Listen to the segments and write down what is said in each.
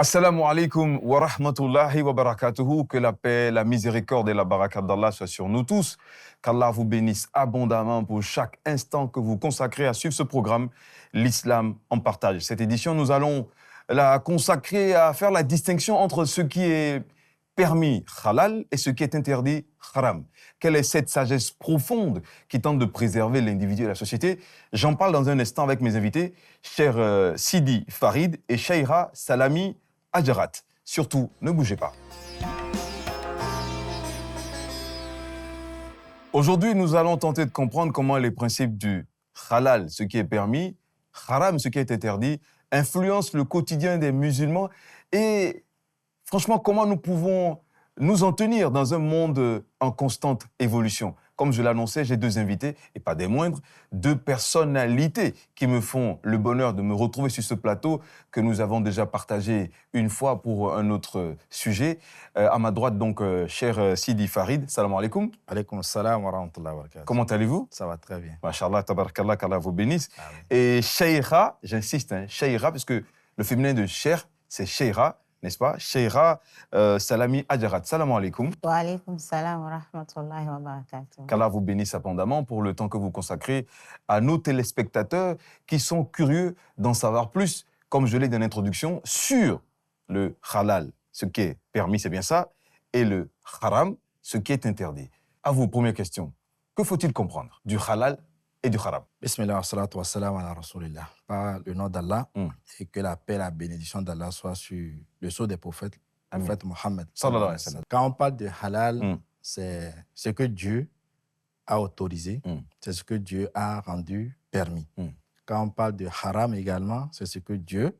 Assalamu alaikum wa rahmatullahi wa barakatuhu. Que la paix, la miséricorde et la barakat d'Allah soient sur nous tous. Qu'Allah vous bénisse abondamment pour chaque instant que vous consacrez à suivre ce programme, l'Islam en partage. Cette édition, nous allons la consacrer à faire la distinction entre ce qui est permis halal et ce qui est interdit haram. Quelle est cette sagesse profonde qui tente de préserver l'individu et la société? J'en parle dans un instant avec mes invités, cher Sidi Farid et Cheira Salami Adjarat. Surtout, ne bougez pas. Aujourd'hui, nous allons tenter de comprendre comment les principes du halal, ce qui est permis, haram, ce qui est interdit, influencent le quotidien des musulmans et franchement, comment nous pouvons nous en tenir dans un monde en constante évolution? Comme je l'annonçais, j'ai deux invités, et pas des moindres, deux personnalités qui me font le bonheur de me retrouver sur ce plateau que nous avons déjà partagé une fois pour un autre sujet. À ma droite, donc, cher Sidi Farid, salam alaikum. Alaikum salam wa rahmatullahi wa barakatuh. Comment allez-vous? Ça va très bien. Masha'Allah, tabarakallah, qu'Allah vous bénisse. Ah oui. Et Cheira, j'insiste, Cheira, parce que le féminin de Cher, c'est Cheira, n'est-ce pas? Cheira Salami Adjarat. Salam alaikum. Wa alaykum salam wa rahmatullahi wa barakatuh. Qu'Allah vous bénisse abondamment pour le temps que vous consacrez à nos téléspectateurs qui sont curieux d'en savoir plus, comme je l'ai dit en introduction, sur le halal, ce qui est permis, c'est bien ça, et le haram, ce qui est interdit. À vous, première question. Que faut-il comprendre du halal et du haram? Bismillah wa salatu wa salam ala rasulillah. Par le nom d'Allah, et que la paix et la bénédiction d'Allah soient sur le sceau des prophètes, le prophète Mohammed. Sallallahu alayhi wa sallam. Quand on parle de halal, c'est ce que Dieu a autorisé, c'est ce que Dieu a rendu permis. Quand on parle de haram également, c'est ce que Dieu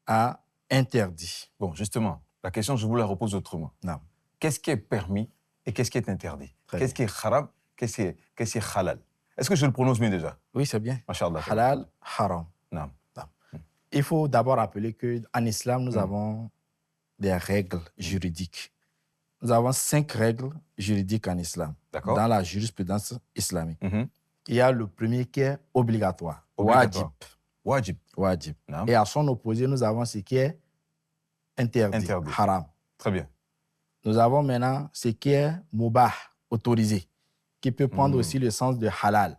a interdit. Bon, justement, la question, je vous la repose autrement. Non. Qu'est-ce qui est permis et qu'est-ce qui est interdit? Très Qu'est-ce qui est haram? Qu'est-ce qui est halal? Est-ce que je le prononce bien déjà? Oui, c'est bien. Masha'Allah. Halal, haram. Non. Il faut d'abord rappeler qu'en islam, nous avons des règles juridiques. Nous avons 5 règles juridiques en islam, D'accord. dans la jurisprudence islamique. Mhm. Il y a le premier qui est obligatoire, Obligatoire. Wajib. wajib. Non. Et à son opposé, nous avons ce qui est interdit, haram. Très bien. Nous avons maintenant ce qui est mubah, autorisé, qui peut prendre aussi le sens de halal.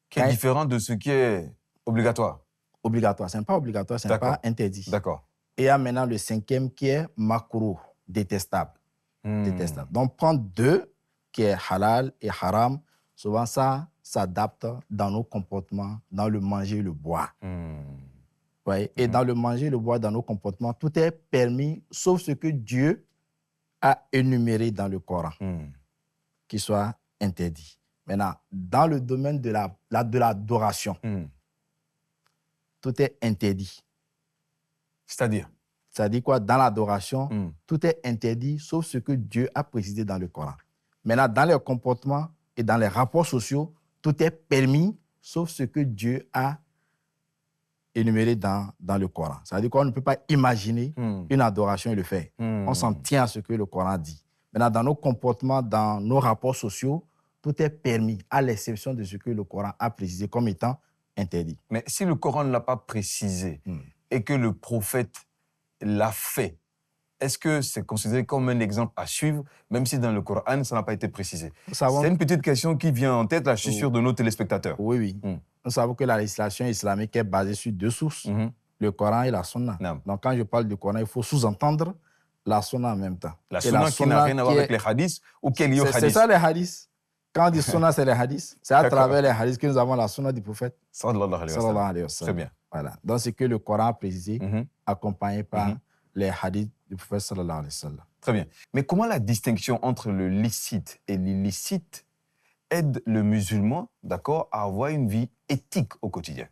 Qui est différent de ce qui est obligatoire. Obligatoire, ce n'est pas obligatoire, ce n'est D'accord. pas interdit. D'accord. Et il y a maintenant le 5e qui est makruh, détestable. Détestable. Donc, prendre 2, qui est halal et haram, souvent ça s'adapte dans nos comportements, dans le manger et le boire. Ouais. Et dans le manger et le boire, dans nos comportements, tout est permis, sauf ce que Dieu a énuméré dans le Coran, qui soit interdit. Maintenant, dans le domaine de l'adoration, tout est interdit. C'est-à-dire? C'est-à-dire quoi? Dans l'adoration, tout est interdit, sauf ce que Dieu a précisé dans le Coran. Maintenant, dans les comportements et dans les rapports sociaux, tout est permis, sauf ce que Dieu a énuméré dans le Coran. C'est-à-dire qu'on ne peut pas imaginer une adoration et le faire. On s'en tient à ce que le Coran dit. Maintenant, dans nos comportements, dans nos rapports sociaux, tout est permis, à l'exception de ce que le Coran a précisé comme étant interdit. Mais si le Coran ne l'a pas précisé et que le prophète l'a fait, est-ce que c'est considéré comme un exemple à suivre, même si dans le Coran, ça n'a pas été précisé? C'est une petite question qui vient en tête, là, je suis sûr, de nos téléspectateurs. Oui, oui. Nous savons que la législation islamique est basée sur 2 sources, le Coran et la Sunna. Donc, quand je parle du Coran, il faut sous-entendre la Sunna en même temps. La Sunna qui n'a rien à voir avec les hadiths ou qui est liée aux hadiths? C'est ça les hadiths. Quand on dit Sunna, c'est les hadiths. C'est à travers les hadiths que nous avons la Sunna du prophète. Sallallahu alayhi wa sallam. Très bien. Voilà. Donc, c'est que le Coran a précisé, accompagné par les hadiths du prophète sallallahu alayhi wa sallam. Très bien. Mais comment la distinction entre le licite et l'illicite aide le musulman, d'accord, à avoir une vie éthique au quotidien?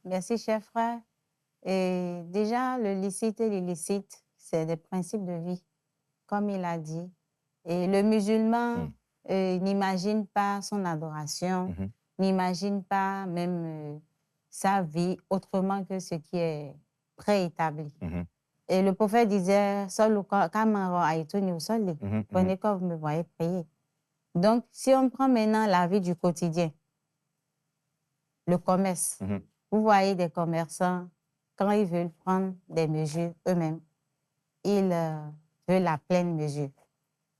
Merci, cher frère. Et déjà, le licite et l'illicite, c'est des principes de vie, comme il a dit. Et le musulman n'imagine pas son adoration, n'imagine pas même sa vie autrement que ce qui est préétabli. Et le prophète disait, prenez quand vous me voyez prier. Donc, si on prend maintenant la vie du quotidien, le commerce, vous voyez des commerçants quand ils veulent prendre des mesures eux-mêmes, ils veulent la pleine mesure.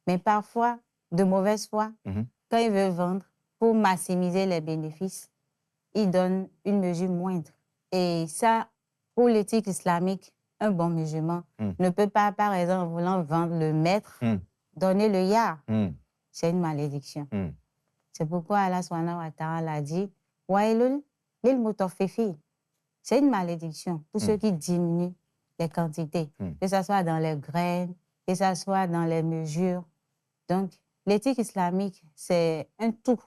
Mais parfois, de mauvaise foi, quand ils veulent vendre pour maximiser les bénéfices, ils donnent une mesure moindre. Et ça, pour l'éthique islamique, un bon musulman ne peut pas, par exemple, en voulant vendre le mètre, donner le yard. C'est une malédiction. C'est pourquoi Allah subhanahu wa ta'ala a dit « Wailul lil mutaffifin ». C'est une malédiction pour ceux qui diminuent les quantités, que ce soit dans les graines, que ce soit dans les mesures. Donc, l'éthique islamique, c'est un tout.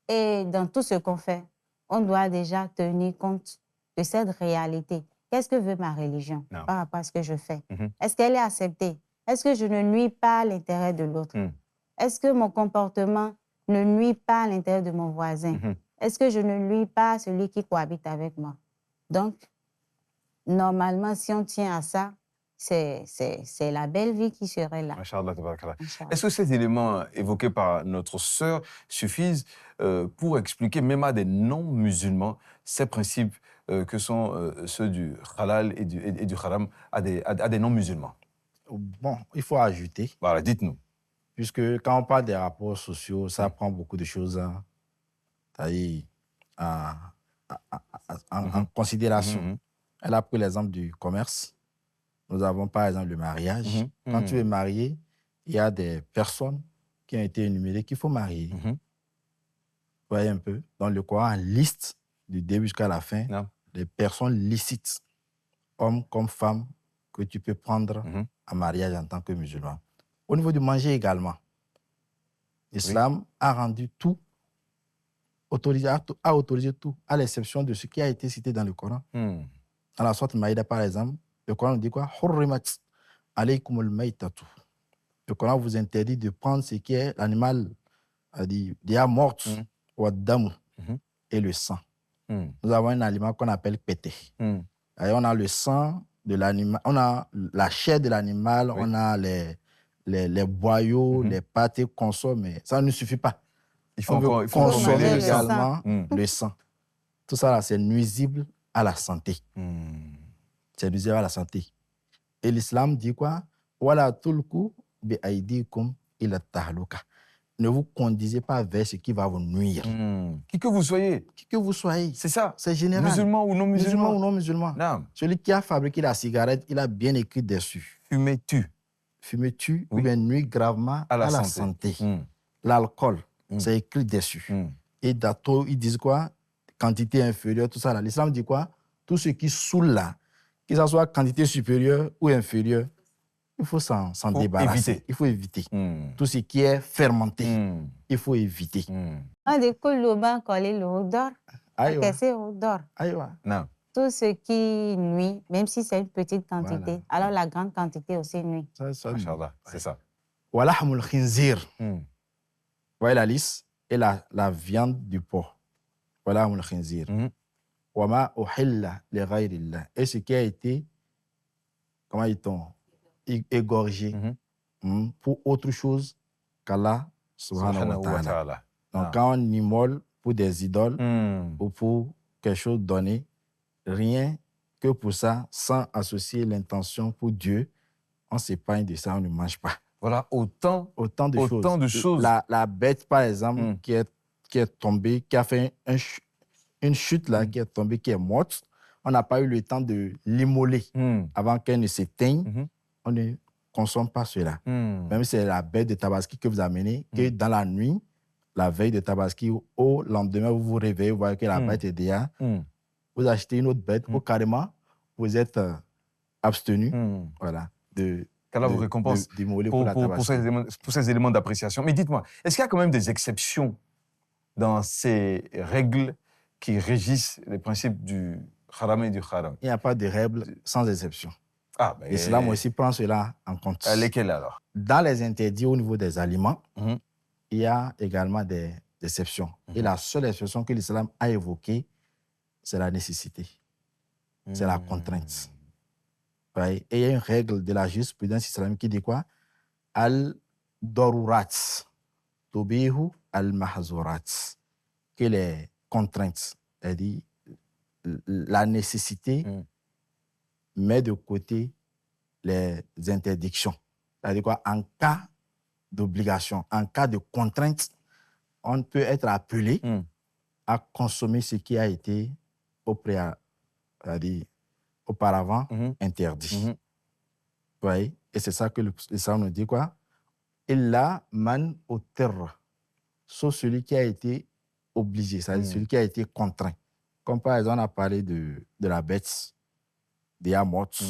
Et dans tout ce qu'on fait, on doit déjà tenir compte de cette réalité. Qu'est-ce que veut ma religion par rapport à ce que je fais? Est-ce qu'elle est acceptée? Est-ce que je ne nuis pas à l'intérêt de l'autre? Est-ce que mon comportement ne nuit pas à l'intérêt de mon voisin? Est-ce que je ne nuis pas à celui qui cohabite avec moi? Donc, normalement, si on tient à ça, c'est la belle vie qui serait là. Masha'Allah, tabarakallah. Est-ce que ces éléments évoqués par notre sœur suffisent pour expliquer, même à des non-musulmans, ces principes que sont ceux du halal et du haram à des non-musulmans? Bon, il faut ajouter. Voilà, dites-nous. Puisque quand on parle des rapports sociaux, ça prend beaucoup de choses en considération. Elle a pris l'exemple du commerce. Nous avons par exemple le mariage. Quand tu es marié, il y a des personnes qui ont été énumérées qu'il faut marier. Vous voyez un peu? Dans le Coran, liste du début jusqu'à la fin des personnes licites, hommes comme femmes, que tu peux prendre en mariage en tant que musulman. Au niveau du manger également, l'islam a rendu tout, a autorisé tout, à l'exception de ce qui a été cité dans le Coran. Dans la sourate Maïda, par exemple, le Coran dit quoi? Hurrimat alaykumul maytatu. Le Coran vous interdit de prendre ce qui est l'animal déjà mort, ou damu, et le sang. Nous avons un aliment qu'on appelle pété. Et on a le sang de l'animal, on a la chair de l'animal, on a les boyaux, les pâtés consommés. Ça ne suffit pas. Il faut consommer le sang. également le sang. Tout ça, c'est nuisible à la santé. C'est nuisible à la santé. Et l'islam dit quoi? Wala tulku bi aidikum ila tahluka. Ne vous conduisez pas vers ce qui va vous nuire. Qui que vous soyez. Qui que vous soyez. C'est ça. C'est général. Musulman ou non musulman. Musulman ou non musulman. Non. Celui qui a fabriqué la cigarette, il a bien écrit dessus. Fumez-tu. Fumez-tu ou bien nuit gravement à la santé. L'alcool, c'est écrit dessus. Et d'attôt, ils disent quoi? Quantité inférieure, tout ça là. L'islam dit quoi? Tout ce qui saoule là, que ce soit quantité supérieure ou inférieure, il faut s'en débarrasser. Il faut éviter. Tout ce qui est fermenté, il faut éviter. On découle le bain collé le odeur. C'est odeur. Non. Tout ce qui nuit, même si c'est une petite quantité, alors la grande quantité aussi nuit. Masha'Allah, c'est ça. Walahmul khinzir. Vous voyez la liste? Et la viande du porc. Walahmul khinzir. Wama uhilla li ghayrillah. Et ce qui a été, comment dit-on, égorgé pour autre chose qu'Allah subhanahu wa ta'ala. Donc quand on immole pour des idoles ou pour quelque chose donné, rien que pour ça, sans associer l'intention pour Dieu, on s'épargne de ça, on ne mange pas. Voilà, autant de choses. La bête, par exemple, qui est tombée, qui a fait une chute là, qui est tombée, qui est morte, on n'a pas eu le temps de l'immoler avant qu'elle ne s'éteigne. On ne consomme pas cela. Même si c'est la bête de Tabaski que vous amenez, que dans la nuit, la veille de Tabaski, au lendemain, vous vous réveillez, vous voyez que la bête est déjà. Vous achetez une autre bête ou carrément, vous êtes abstenu voilà, qu'Allah vous récompense pour ces éléments d'appréciation. Mais dites-moi, est-ce qu'il y a quand même des exceptions dans ces règles qui régissent les principes du haram et du haram? Il n'y a pas de règles sans exception. L'islam aussi prend cela en compte. Lesquelles alors? Dans les interdits au niveau des aliments, il y a également des exceptions. Et la seule exception que l'islam a évoquée, c'est la nécessité. C'est la contrainte. Et il y a une règle de la jurisprudence islamique qui dit quoi? Al-darurat tubihu al-mahzurat. Que les contraintes, c'est-à-dire la nécessité met de côté les interdictions. C'est-à-dire quoi? En cas d'obligation, en cas de contrainte, on peut être appelé à consommer ce qui a été c'est-à-dire auparavant interdit. Vous voyez? Et c'est ça que l'islam nous dit quoi? Illa man utirra. Sauf celui qui a été obligé, c'est-à-dire celui qui a été contraint. Comme par exemple, on a parlé de la bête, des morte.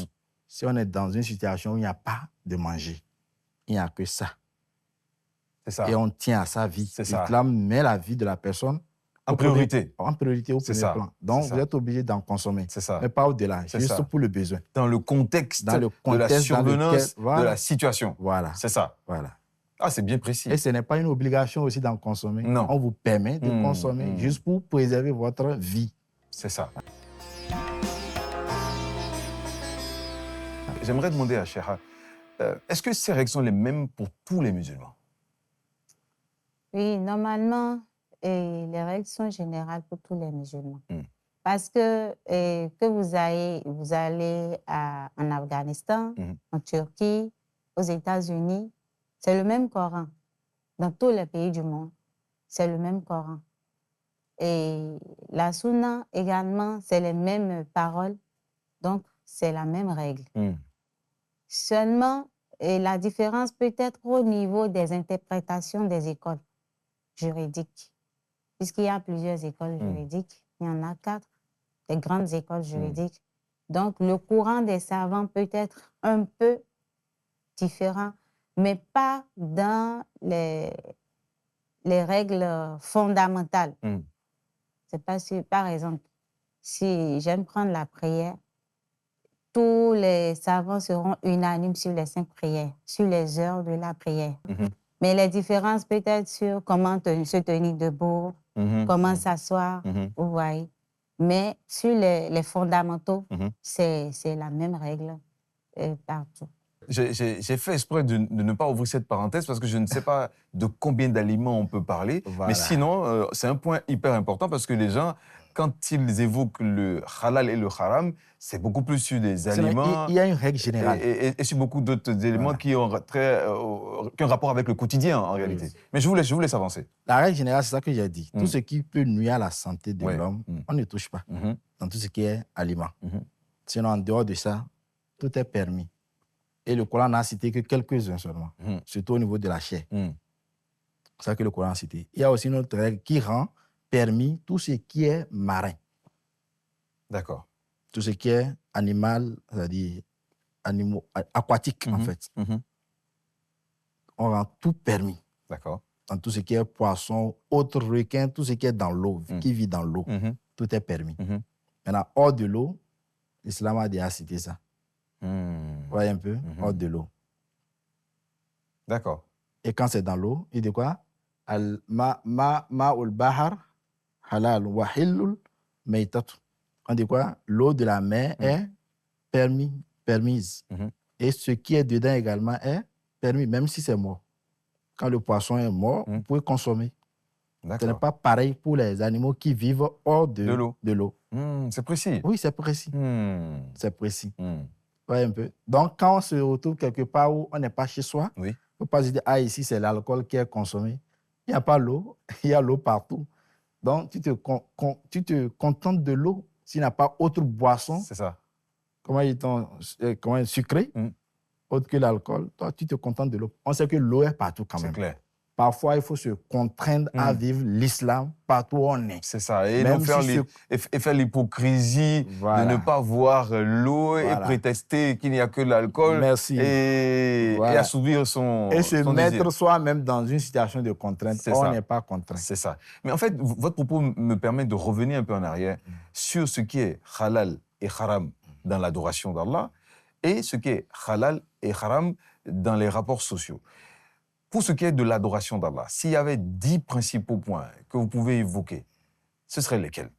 Si on est dans une situation où il n'y a pas de manger, il n'y a que ça. C'est ça. Et on tient à sa vie. C'est L'islam met la vie de la personne en priorité. En priorité au premier plan. Donc, vous êtes obligé d'en consommer. C'est ça. Mais pas au-delà, juste pour le besoin. Dans le contexte de la survenance de la situation. Voilà. C'est ça. Voilà. Ah, c'est bien précis. Et ce n'est pas une obligation aussi d'en consommer. Non. On vous permet de consommer juste pour préserver votre vie. C'est ça. J'aimerais demander à Cheikha, est-ce que ces règles sont les mêmes pour tous les musulmans? Oui, normalement, les règles sont générales pour tous les musulmans. Parce que vous allez en Afghanistan, en Turquie, aux États-Unis, c'est le même Coran. Dans tous les pays du monde, c'est le même Coran. Et la Sunna également, c'est les mêmes paroles. Donc, c'est la même règle. Seulement, la différence peut être au niveau des interprétations des écoles juridiques. Puisqu'il y a plusieurs écoles juridiques, il y en a 4, des grandes écoles juridiques. Donc, le courant des savants peut être un peu différent, mais pas dans les règles fondamentales. C'est pas si, par exemple, si j'aime prendre la prière, tous les savants seront unanimes sur les 5 prières, sur les heures de la prière. Mais les différences peut être sur comment se tenir debout, comment s'asseoir, vous voyez. Mais sur les fondamentaux, c'est la même règle partout. J'ai fait exprès de ne pas ouvrir cette parenthèse parce que je ne sais pas de combien d'aliments on peut parler. Voilà. Mais sinon, c'est un point hyper important parce que les gens, quand ils évoquent le halal et le haram, c'est beaucoup plus sur des aliments. Il y a une règle générale. Et sur beaucoup d'autres éléments qui ont un rapport avec le quotidien en réalité. Mais je vous laisse avancer. La règle générale, c'est ça que j'ai dit. Tout ce qui peut nuire à la santé de l'homme, on ne touche pas dans tout ce qui est aliment. Sinon, en dehors de ça, tout est permis. Et le Coran n'a cité que quelques-uns seulement, surtout au niveau de la chair. C'est ça que le Coran a cité. Il y a aussi une autre règle qui rend permis tout ce qui est marin. D'accord. Tout ce qui est animal, c'est-à-dire animaux aquatiques, en fait. On rend tout permis. D'accord. Dans tout ce qui est poisson, autres requins, tout ce qui est dans l'eau, qui vit dans l'eau, tout est permis. Maintenant, hors de l'eau, l'islam a déjà cité ça. Vous voyez un peu, hors de l'eau. D'accord. Et quand c'est dans l'eau, il dit quoi? Ma'ul bahar halal wa hillul maytatu. On dit quoi? L'eau de la mer est permise. Et ce qui est dedans également est permis, même si c'est mort. Quand le poisson est mort, vous pouvez consommer. Ce n'est pas pareil pour les animaux qui vivent hors de l'eau. C'est précis. Oui, c'est précis. C'est précis. Ouais, un peu. Donc, quand on se retrouve quelque part où on n'est pas chez soi, on ne peut pas se dire, ah, ici, c'est l'alcool qui est consommé. Il n'y a pas l'eau, il y a l'eau partout. Donc, tu te contentes de l'eau. S'il n'y a pas autre boisson, c'est ça. Comment sucré, autre que l'alcool, toi, tu te contentes de l'eau. On sait que l'eau est partout quand même. C'est clair. Parfois, il faut se contraindre à vivre l'islam partout où on est. C'est ça. Et non faire l'hypocrisie de ne pas voir l'eau et prétester qu'il n'y a que l'alcool. Merci. Et assouvir son Et se mettre désir. soi-même dans une situation de contrainte. On n'est pas contraint. C'est ça. Mais en fait, votre propos me permet de revenir un peu en arrière sur ce qui est halal et haram dans l'adoration d'Allah et ce qui est halal et haram dans les rapports sociaux. Pour ce qui est de l'adoration d'Allah, s'il y avait 10 principaux points que vous pouvez évoquer, ce seraient lesquels?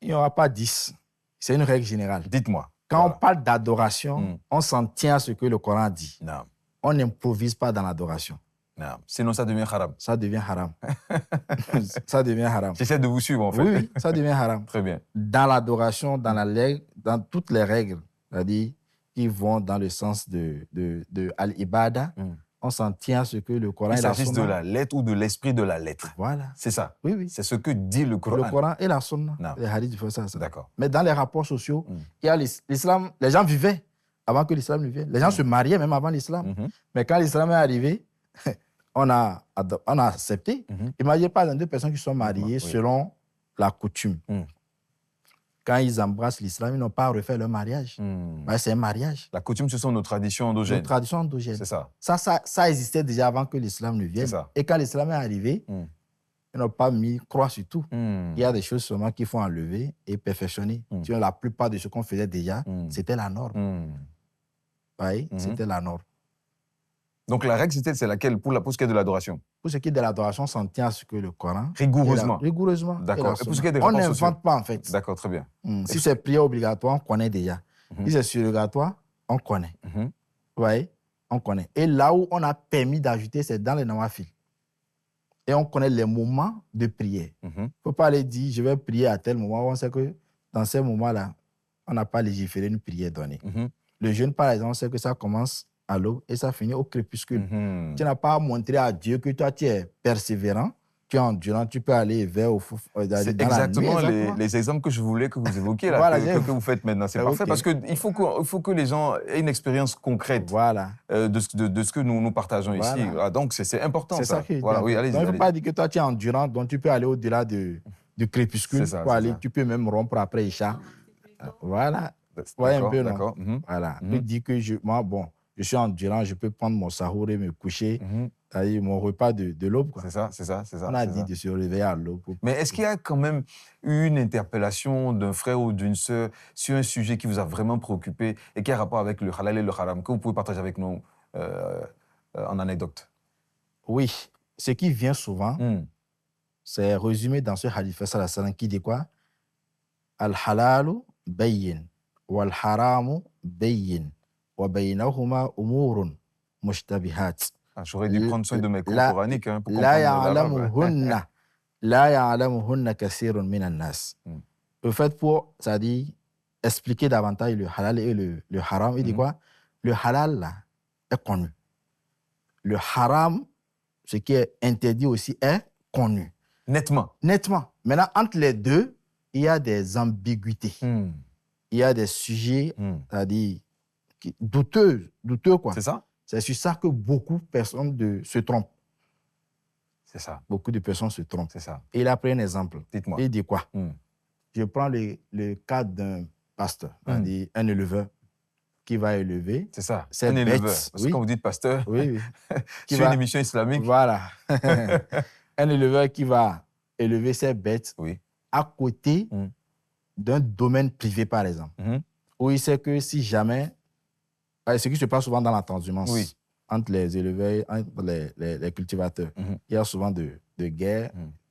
Il n'y aura pas 10. C'est une règle générale. Dites-moi. Quand on parle d'adoration, on s'en tient à ce que le Coran dit. Non. On n'improvise pas dans l'adoration. Non. Sinon, ça devient haram. Ça devient haram. Ça devient haram. J'essaie de vous suivre, en fait. Oui, oui, ça devient haram. Très bien. Dans l'adoration, dans toutes les règles, c'est-à-dire qui vont dans le sens de al-ibada, on s'en tient à ce que le Coran Il et la s'agisse de Sunna. la lettre ou de l'esprit de la lettre. Voilà. C'est ça. Oui, oui. C'est ce que dit le Coran. Le Coran et la Sunna. Non. Les hadiths font ça. D'accord. Mais dans les rapports sociaux, il y a l'islam. Les gens vivaient avant que l'islam ne vienne. Les gens se mariaient même avant l'islam. Mais quand l'islam est arrivé, on a accepté. Imaginez pas deux personnes qui sont mariées selon la coutume. Quand ils embrassent l'islam, ils n'ont pas refait leur mariage. C'est un mariage. La coutume, ce sont nos traditions endogènes. Nos traditions endogènes. C'est ça. Ça existait déjà avant que l'islam ne vienne. C'est ça. Et quand l'islam est arrivé, ils n'ont pas mis croix sur tout. Il y a des choses seulement qu'il faut enlever et perfectionner. La plupart de ce qu'on faisait déjà, c'était la norme. Oui, c'était la norme. Donc la règle, c'est laquelle pour ce qui est de l'adoration? Pour ce qui est de l'adoration, on s'en tient à ce que le Coran... Rigoureusement. Rigoureusement. D'accord. Et pour ce qui est des on rapports sociaux? n'invente pas, en fait. D'accord, très bien. Si c'est prière obligatoire, on connaît déjà. Si c'est surrogatoire, on connaît. Vous voyez? On connaît. Et là où on a permis d'ajouter, c'est dans les nawafil. Et on connaît les moments de prière. Il ne faut pas aller dire, je vais prier à tel moment. On sait que dans ces moments-là, on n'a pas légiféré une prière donnée. Le jeûne, par exemple, on sait que ça commence à l'aube et ça finit au crépuscule. Tu n'as pas à montrer à Dieu que toi, tu es persévérant, tu es endurant, tu peux aller vers c'est exactement les exemples que je voulais que vous évoquiez, là, voilà, que vous faites maintenant. C'est parfait parce qu'il faut que les gens aient une expérience concrète de ce que nous partageons ici. Ah, donc, c'est important. C'est ça qui voilà, oui, allez-y. Il ne faut pas dire que toi, tu es endurant, donc tu peux aller au-delà du crépuscule. Tu peux même rompre après Isha. Voilà. Ouais, un peu, non? Voilà. Il dit que je suis endurant, je peux prendre mon sahour et me coucher, c'est-à-dire mon repas de l'aube. C'est ça. On a dit de se réveiller à l'aube. Mais est-ce qu'il y a quand même eu une interpellation d'un frère ou d'une sœur sur un sujet qui vous a vraiment préoccupé et qui a rapport avec le halal et le haram, que vous pouvez partager avec nous en anecdote? Oui. Ce qui vient souvent, c'est résumé dans ce hadith sallallahu alayhi wa sallam qui dit quoi? Al-halalu bayyin, wal-haramu bayyin. J'aurais dû prendre soin de mes cours coraniques pour comprendre l'arabe. Le fait pour, c'est-à-dire, expliquer davantage le halal et le haram, il dit quoi? Le halal là, est connu. Le haram, ce qui est interdit aussi, est connu. Nettement. Maintenant, entre les deux, il y a des ambiguïtés. Il y a des sujets, c'est-à-dire, douteux quoi. C'est ça? C'est sur ça que beaucoup de personnes se trompent. C'est ça. Beaucoup de personnes se trompent. C'est ça. Et il a pris un exemple. Dites-moi. Il dit quoi? Je prends le cas d'un pasteur, un éleveur qui va élever. C'est ça, un éleveur. Parce que quand vous dites pasteur, c'est une émission islamique. Voilà. Un éleveur qui va élever ses bêtes à côté d'un domaine privé, par exemple, où il sait que si jamais... Ce qui se passe souvent dans la transhumance entre les éleveurs, entre les cultivateurs. Il y a souvent de guerres,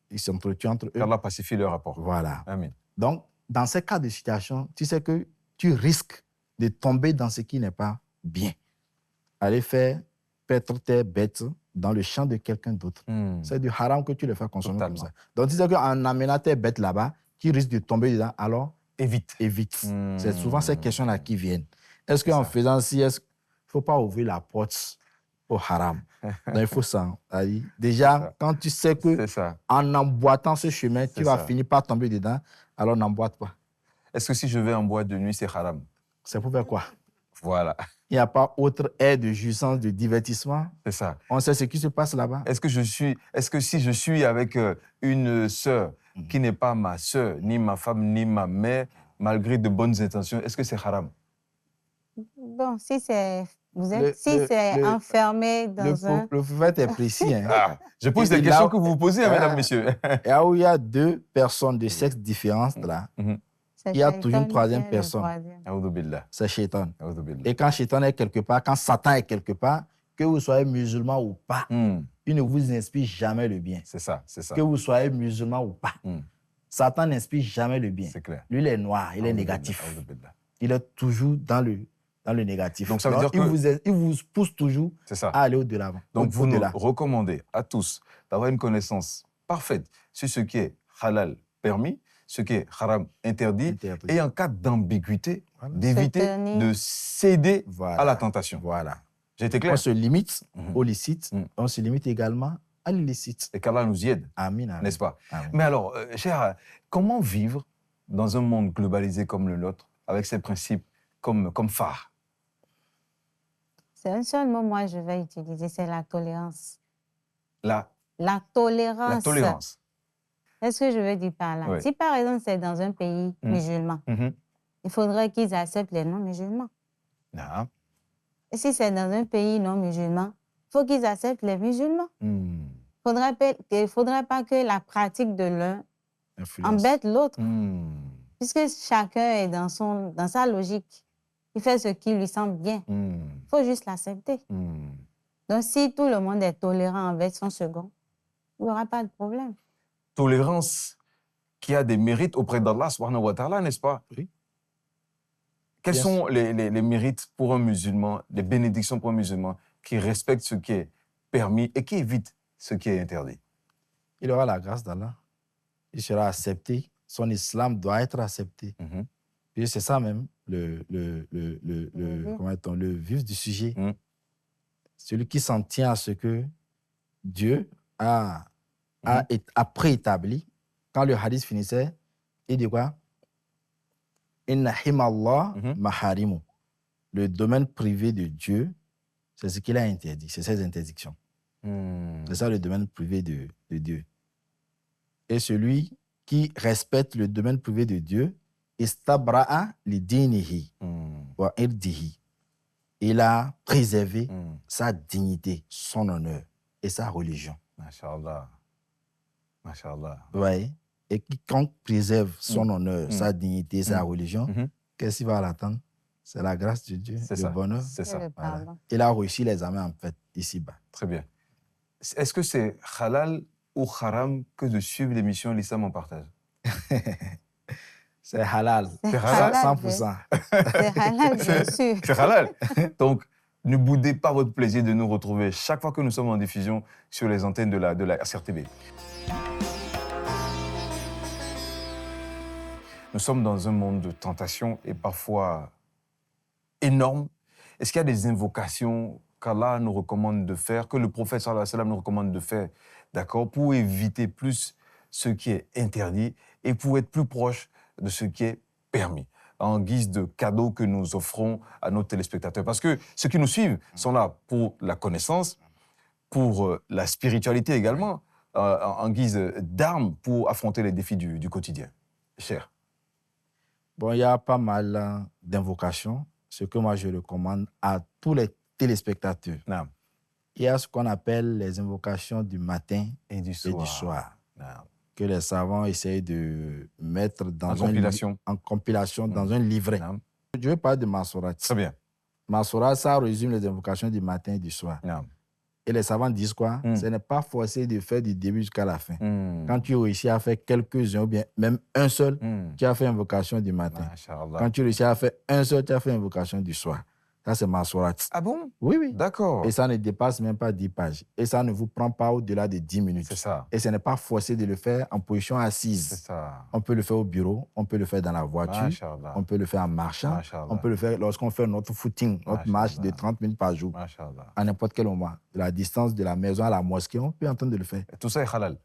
ils s'entretuent entre eux. Allah pacifie leur rapport. Voilà. Amen. Donc, dans ces cas de situation, tu sais que tu risques de tomber dans ce qui n'est pas bien. Aller faire paître tes bêtes dans le champ de quelqu'un d'autre. C'est du haram que tu le fais consommer comme ça. Donc, tu sais qu'en amenant tes bêtes là-bas, tu risques de tomber dedans, alors évite. C'est souvent ces questions-là qui viennent. Est-ce qu'en faisant ainsi, il ne faut pas ouvrir la porte au haram? Donc, il faut ça. Déjà, quand tu sais qu'en emboîtant ce chemin, tu vas finir par tomber dedans, alors n'emboîte pas. Est-ce que si je vais en boîte de nuit, c'est haram? C'est pour faire quoi? Voilà. Il n'y a pas autre aire de jouissance, de divertissement. C'est ça. On sait ce qui se passe là-bas. Est-ce que si je suis avec une sœur qui n'est pas ma sœur, ni ma femme, ni ma mère, malgré de bonnes intentions, est-ce que c'est haram? Bon, si c'est enfermé dans un... Le prophète est précis. Je pose des questions que vous vous posez, mesdames, messieurs. Et là où il y a deux personnes de sexe différents, là, il y a toujours une troisième personne. C'est Shaitan. Et quand Shaitan est quelque part, quand Satan est quelque part, que vous soyez musulman ou pas, il ne vous inspire jamais le bien. C'est ça. Que vous soyez musulman ou pas. Satan n'inspire jamais le bien. C'est clair. Lui, il est noir, il est négatif. Il est toujours dans dans le négatif. Donc, ça veut dire il vous pousse toujours à aller au-delà. Donc, vous nous recommandez à tous d'avoir une connaissance parfaite sur ce qui est halal permis, ce qui est haram interdit. Et en cas d'ambiguïté, d'éviter de céder à la tentation. Voilà. J'ai été clair? On se limite au licite, on se limite également à l'illicite. Et qu'Allah nous y aide, n'est-ce pas? Mais alors, cher, comment vivre dans un monde globalisé comme le nôtre, avec ces principes comme phare? C'est un seul mot, moi, je vais utiliser, c'est la tolérance. La tolérance. La tolérance. Qu'est-ce que je veux dire par là? Oui. Si, par exemple, c'est dans un pays musulman, il faudrait qu'ils acceptent les non-musulmans. Ah. Et si c'est dans un pays non-musulman, il faut qu'ils acceptent les musulmans. Il ne faudrait pas que la pratique de l'un embête l'autre. Puisque chacun est dans sa logique. Il fait ce qui lui semble bien. Il faut juste l'accepter. Donc, si tout le monde est tolérant envers son second, il n'y aura pas de problème. Tolérance qui a des mérites auprès d'Allah, subhanahu wa ta'ala, n'est-ce pas? Oui. Quels sont les mérites pour un musulman, les bénédictions pour un musulman qui respecte ce qui est permis et qui évite ce qui est interdit? Il aura la grâce d'Allah. Il sera accepté. Son islam doit être accepté. Puis c'est ça même, le vif du sujet. Celui qui s'en tient à ce que Dieu a préétabli. Quand le hadith finissait, il dit quoi? Inna himallah maharimu. Le domaine privé de Dieu, c'est ce qu'il a interdit, c'est ses interdictions. C'est ça le domaine privé de Dieu. Et celui qui respecte le domaine privé de Dieu, istabra'a li dinihi wa irdihi. Il a préservé sa dignité, son honneur et sa religion. Masha'Allah. Masha'Allah. Ouais. Et quiconque préserve son honneur, sa dignité, sa religion, qu'est-ce qu'il va l'attendre? C'est la grâce de Dieu, le bonheur. C'est ça. Voilà. Il a réussi les amens en fait, ici-bas. Très bien. Est-ce que c'est halal ou haram que de suivre l'émission L'Islam en partage? C'est halal. C'est halal, 100%. C'est halal, bien sûr. C'est halal. Donc, ne boudez pas votre plaisir de nous retrouver chaque fois que nous sommes en diffusion sur les antennes de la RCRTV. Nous sommes dans un monde de tentation et parfois énorme. Est-ce qu'il y a des invocations qu'Allah nous recommande de faire, que le prophète sallallahu alayhi wa sallam nous recommande de faire, d'accord, pour éviter plus ce qui est interdit et pour être plus proche de ce qui est permis, en guise de cadeau que nous offrons à nos téléspectateurs? Parce que ceux qui nous suivent sont là pour la connaissance, pour la spiritualité également, en guise d'arme pour affronter les défis du quotidien. Cher. Bon, il y a pas mal d'invocations. Ce que moi, je recommande à tous les téléspectateurs. Non. Il y a ce qu'on appelle les invocations du matin et du soir. Non. Que les savants essayent de mettre dans en compilation dans un livret. Non. Je veux parler de Masourat. Très bien. Masourat, ça résume les invocations du matin et du soir. Non. Et les savants disent quoi? Ce n'est pas forcé de faire du début jusqu'à la fin. Quand tu réussis à faire quelques-uns, ou bien même un seul, tu as fait invocation du matin. Quand tu réussis à faire un seul, tu as fait invocation du soir. Ça, c'est Masourat. Ah bon? Oui, oui. D'accord. Et ça ne dépasse même pas 10 pages. Et ça ne vous prend pas au-delà de 10 minutes. C'est ça. Et ce n'est pas forcé de le faire en position assise. C'est ça. On peut le faire au bureau, on peut le faire dans la voiture, on peut le faire en marchant, on peut le faire lorsqu'on fait notre footing, notre marche de 30 minutes par jour. À n'importe quel moment. De la distance de la maison à la mosquée, on peut entendre de le faire. Et tout ça est halal.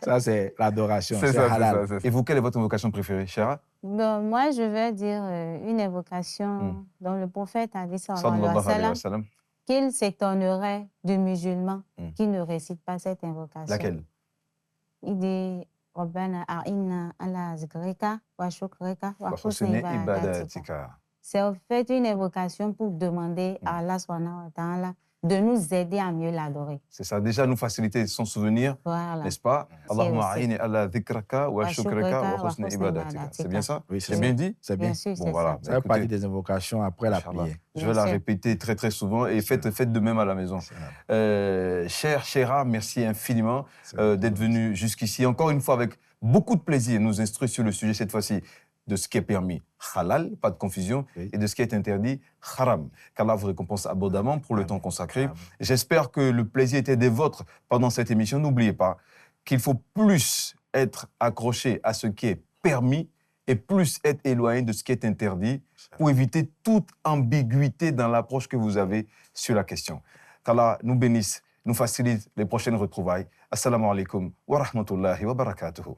Ça, c'est l'adoration. C'est halal. Et vous, quelle est votre invocation préférée, Chera? Bon, moi, je vais dire une invocation dont le prophète a dit sallallahu alayhi wa sallam, qu'il s'étonnerait du musulman qui ne récite pas cette invocation. Laquelle? Il dit Rabbana a'inna ala zikrika wa shukrika wa husni ibadatika. C'est en fait une invocation pour demander à Allah subhanahu wa ta'ala de nous aider à mieux l'adorer. C'est ça, déjà nous faciliter son souvenir, n'est-ce pas? Allahumma a'ini ala dhikraka wa shukraka wa husni ibadatika. C'est bien ça? Oui, c'est bien dit? C'est bien. Bon, voilà. Ça va parler des invocations après la prière. Je vais la répéter très très souvent et faites de même à la maison. Cher Chera, merci infiniment d'être venu jusqu'ici. Encore une fois, avec beaucoup de plaisir, nous instruire sur le sujet cette fois-ci de ce qui est permis, halal, pas de confusion, Oui. et de ce qui est interdit, haram. Qu'Allah vous récompense abondamment pour le Amen. temps consacré. Amen. J'espère que le plaisir était des vôtres pendant cette émission. N'oubliez pas qu'il faut plus être accroché à ce qui est permis et plus être éloigné de ce qui est interdit pour éviter toute ambiguïté dans l'approche que vous avez sur la question. Qu'Allah nous bénisse, nous facilite les prochaines retrouvailles. Assalamu alaikum wa rahmatullahi wa barakatuhu.